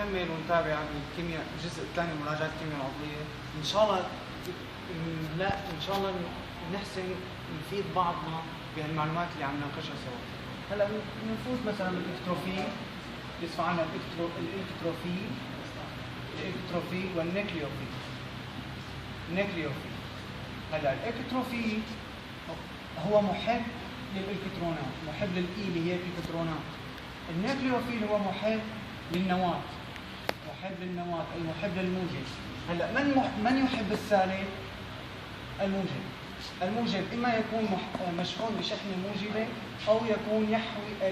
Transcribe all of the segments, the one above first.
نكمل ونتابع بالكيمياء الجزء الثاني مراجعة الكيمياء العضوية إن شاء الله. لا إن شاء الله نحسن نفيد بعضنا بهالمعلومات اللي عم نناقشها سوا. هلا بنفوت مثلا بالإلكتروفيل، بيصفى عنها الإلكتروفيل والنيكليوفيل. هلا الإلكتروفيل هو محب للإلكترونات، محب للإي اللي هي الإلكترونات. النيكليوفيل هو محب للنواة، أي محب للموجب. هلا من يحب السالب؟ الموجب إما يكون مشحون بشحنة موجبة أو يكون يحوي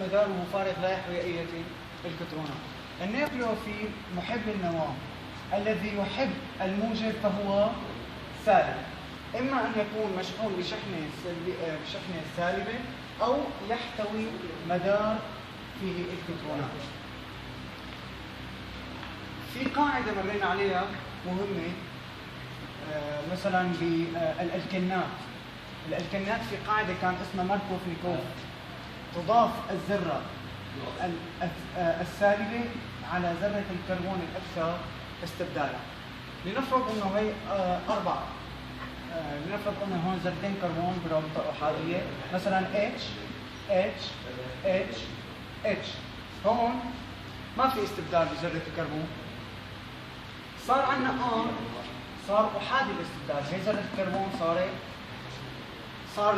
مداره فارغ لا يحوي أي إلكترونات. النيكليوفيل محب للنواة، الذي يحب الموجب فهو سالب، إما أن يكون مشحون بشحنة سالبة أو يحتوي مدار فيه إلكترونات. في قاعدة مرينا عليها مهمة مثلا بالألكنات. الألكنات في قاعدة كان اسمها ماركوف-نيكوف، تضاف الذرة السالبة على ذرة الكربون الأكثر استبدالا. لنفرض أنه هي أربعة، لنفرض أنه هون ذرتين كربون برابطة أحادية، مثلا H. هون ما في استبدال بذرة الكربون، صار عندنا صار أحادي الاستبدال. هي ذرة الكربون صار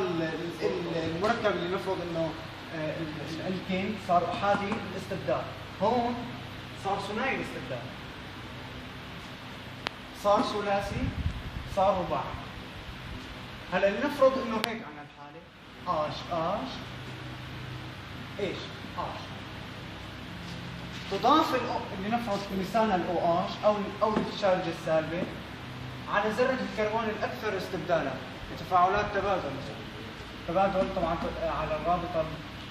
المركب اللي نفرض انه الالكين صار أحادي الاستبدال. هون صار ثنائي الاستبدال، صار ثلاثي، صار رباعي. هلا لنفرض انه هيك عندنا الحالة ايش تضاف لنفرض مثالنا OH او الشارجة السالبة على ذرة الكربون الأكثر استبدالا بتفاعلات تبادل. تبادل طبعا على الرابطة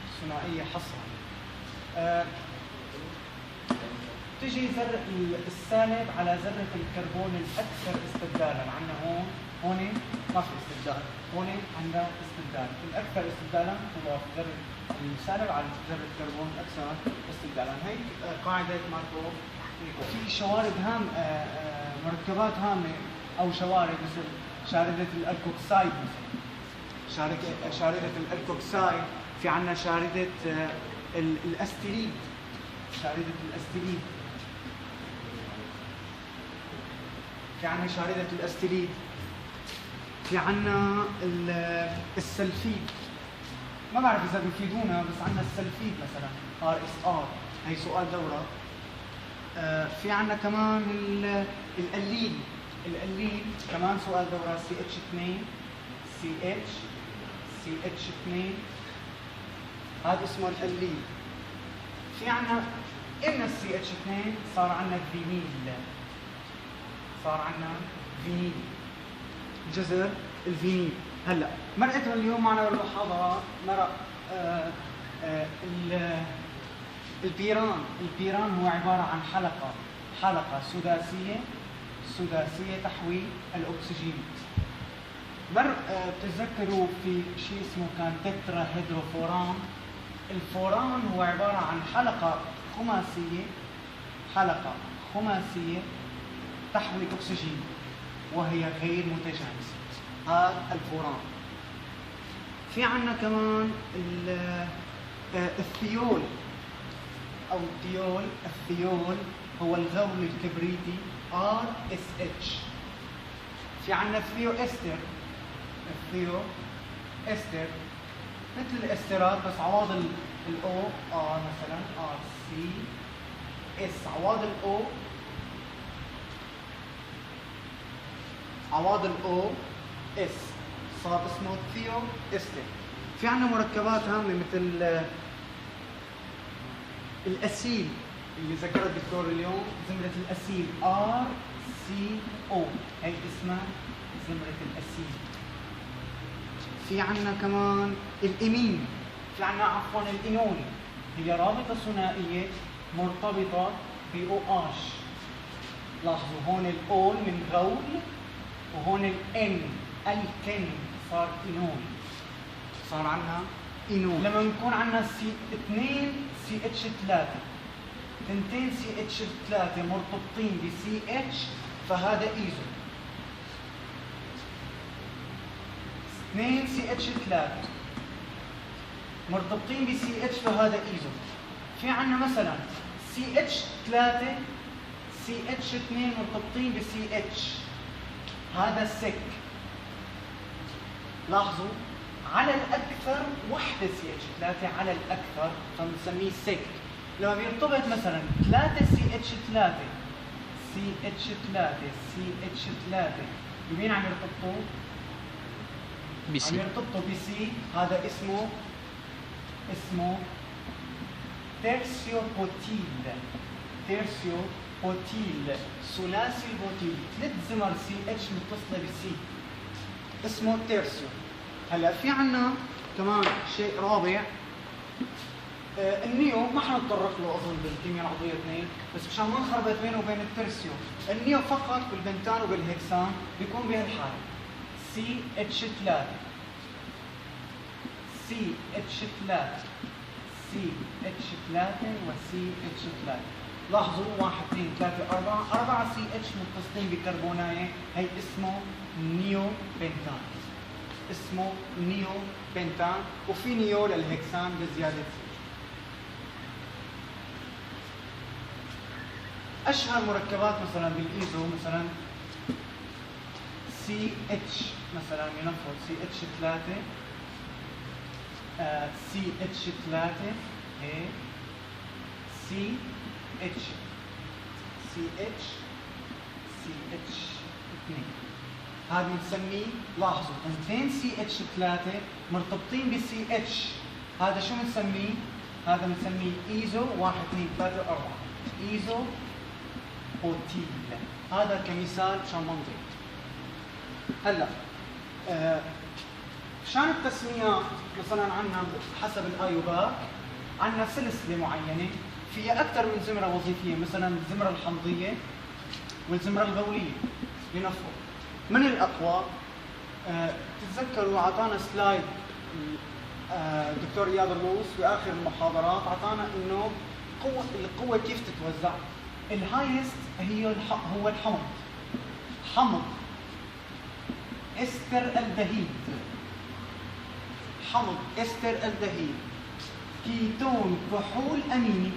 الثنائية حصرا. تجي ذرة السالب على ذرة الكربون الأكثر استبدالا. عندنا هون ما في استبدال، هون عندنا استبدال. الأكثر استبدالا تضاف ذرة السالب على ذرة الكربون الأكثر استبدالا. هي قاعدة ماركوف. في شوارد مركبات هامة أو شوارد مثل شاردة الألكوكسايد، شاردة الألكوكسايد. في عندنا شاردة الأستيريد، في عندنا شاردة الأستيريد. في عندنا السلفيد، ما بعرف إذا بيفيدونا، بس عندنا السلفيد مثلا RSR، هي سؤال دورة. في عندنا كمان الأليل كمان سؤال دورة، CH2 هذا اسمه الأليل. في عندنا إن CH2 صار عندنا فينيل، جذر الفينيل. هلا مرقتنا اليوم معنا بالمحاضرة مرق البيران هو عبارة عن حلقة سداسية تحوي الأكسجين. بتتذكروا في شيء اسمه كان تترا هيدروفوران. الفوران هو عبارة عن حلقة خماسية تحوي الأكسجين وهي غير متجانسة. هذا الفوران. في عندنا كمان الثيول أو الثيول هو الغول الكبريتي RSH. في عندنا الثيو إستر مثل الاسترات بس عوض الأو مثلا RCS، عوض الأو S صار اسمه ثيو إستر. في عندنا مركبات هامة مثل الأسيل اللي ذكرها الدكتور اليوم، زمرة الأسيل RCO، هي اسمها زمرة الأسيل. في عندنا كمان الإمين، في عندنا الإنول، هي رابطة ثنائية مرتبطة ب OH. لاحظوا هون الأول من غول، وهون الN الكن صار إنول، صار عندنا إنول. لما نكون عندنا C2CH3 تنتين CH3 مرتبطين ب CH فهذا ايزو. 2 CH3 مرتبطين ب CH فهذا ايزو. في عندنا مثلا CH3 CH2 مرتبطين ب CH هذا سك. لاحظوا على الأكثر وحدة CH3 على الأكثر فبنسميه سك. لما بيرتبط مثلا 3 CH3 بمين عم يرتبطوا؟ بسي. عم يرتبطوا بسي. هذا اسمه تيرسيوبوتيل. ثلاثي البوتيل. 3 زمر CH متصلة بسي اسمه تيرسيو. هلا في عنا كمان شيء رابع النيو ما حنتطرق له اظن بالكيمياء العضويه 2 بس مشان ما نخربط بينه وبين الترسيو. النيو فقط بالبنتان وبالهكسان بيكون بهالحاله CH3 و CH3. لاحظوا 1 2 3 4 CH متصلين بكربونايه هي اسمه نيو بنتان. وفي نيو للهكسان بزياده سي. اشهر مركبات مثلا بالايزو مثلا CH مثلا لنفرض CH3 هي CH2 هذا بنسميه. لاحظوا 2 CH3 مرتبطين ب CH هذا شو بنسميه؟ هذا بنسميه ايزو 1 2 3 4 ايزو بوتيل. هذا كمثال مشان منطق. هلا مشان التسميات مثلا عندنا حسب الايوباك عندنا سلسله معينه فيها اكثر من زمره وظيفيه. مثلا الزمره الحمضيه والزمره البوليه لنفرض. من الاقوى تتذكروا اعطانا سلايد دكتور اياد الروس في اخر المحاضرات اعطانا انه القوه كيف تتوزع. الهايست هو الحمض. حمض استر الدهيد كيتون كحول اميني.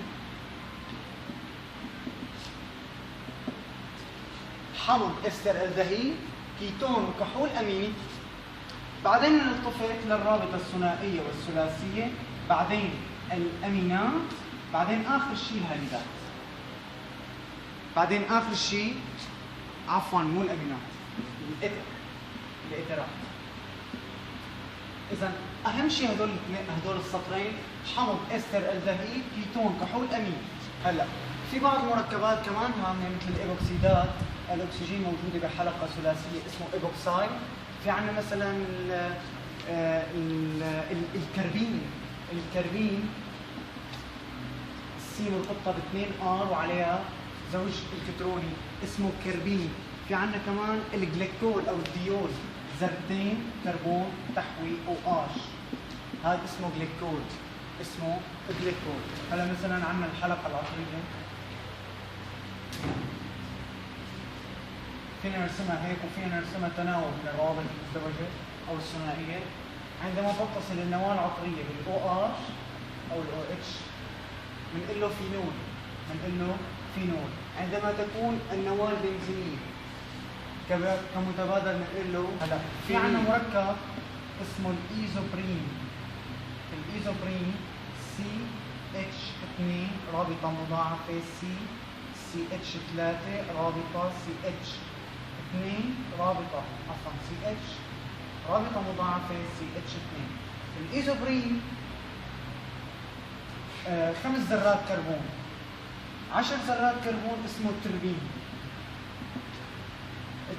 حمض استر الدهيد كيتون كحول اميني. بعدين نلتفت للرابطه الثنائيه والثلاثيه. بعدين الامينات. بعدين اخر شيء الهاليدات. بعدين اخر شيء عفوا مو الامينات الاترات. اذا اهم شيء هدول السطرين حمض استر الدهيد كيتون كحول امين. هلا في بعض المركبات كمان هامه مثل الايبوكسيدات. الاكسجين موجوده بحلقه ثلاثيه اسمه ايبوكسايد. في عندنا مثلا الكربين السي مرتبطه ب 2 ار وعليها زوج الكتروني اسمه كربين. في عندنا كمان الجليكول او الديول ذرتين كربون تحوي OH هذا اسمه جليكول. هلا مثلا عندنا الحلقه العطريه فينا نرسمها هيك وفينا نرسمها تناوب من الروابط المزدوجه او الثنائيه. عندما تتصل النواه العطريه بالOH او الOH بنقول له فينول. عندما تكون النواه البنزينيه كمتبادل بنقول له هلا في عندنا مركب اسمه الايزوبرين CH2 رابطه مضاعفه CH3 رابطه CH2 رابطه CH رابطه مضاعفه CH2. الايزوبرين 5 ذرات كربون 10 ذرات كربون اسمه التربين.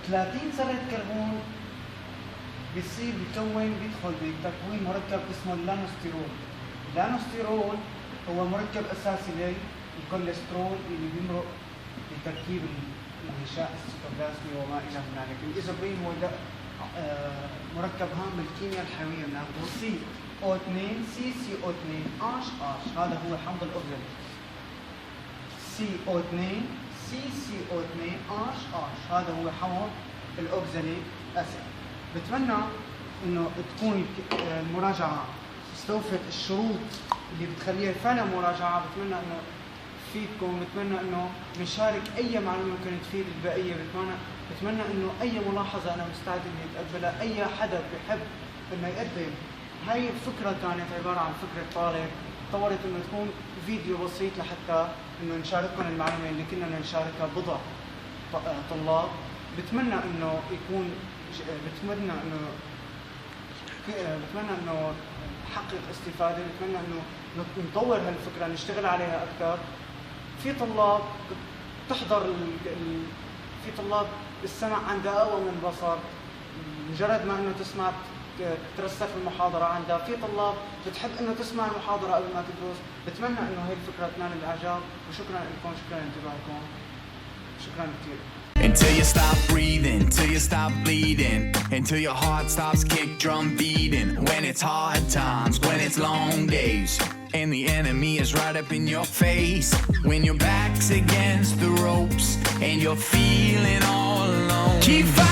30 ذرة كربون بيدخل بتكوين مركب اسمه اللانوستيرول هو مركب اساسي للكوليسترول اللي بيمرق بتركيب الغشاء السيتوبلازمي وما الى ذلك. الايزوبرين هو مركب هام بالكيمياء الحيويه بناخذه CO2 CCO2 H هذا هو حمض الاوكساليك. CO2 CCO2 H هذا هو حمض الأوكزاليك أسيد. بتمنى إنه تكون المراجعة استوفت الشروط اللي بتخليها فعلا مراجعة. بتمنى إنه تفيدكم، بتمنى إنه نشارك أي معلومة ممكن تفيد البقية. بتمنى إنه أي ملاحظة أنا مستعد إني أتقبلها. أي حدا بيحب إنه يقدم، هاي الفكرة كانت عبارة عن فكرة طالب طورت إنه تكون فيديو بسيط لحتى إنه نشارككم المعلومة اللي كنا نشاركها بضع طلاب. بتمنى إنه يكون بتمنى إنه نحقق استفادة. بتمنى إنه نطور هالفكرة، نشتغل عليها أكثر. في طلاب تحضر في طلاب السمع عندها أقوى من البصر، مجرد ما إنه تسمع ترسخ المحاضرة عندها. في طلاب بتحب إنه تسمع المحاضرة قبل ما تدرس. بتمنى إنه هي الفكرة تنال الإعجاب، وشكرا لكم، شكرا لانتباهكم، شكرا كثير. Until you stop breathing, till you stop bleeding, until your heart stops kick drum beating. When it's hard times, when it's long days, and the enemy is right up in your face. When your back's against the ropes and you're feeling all alone, keep fighting.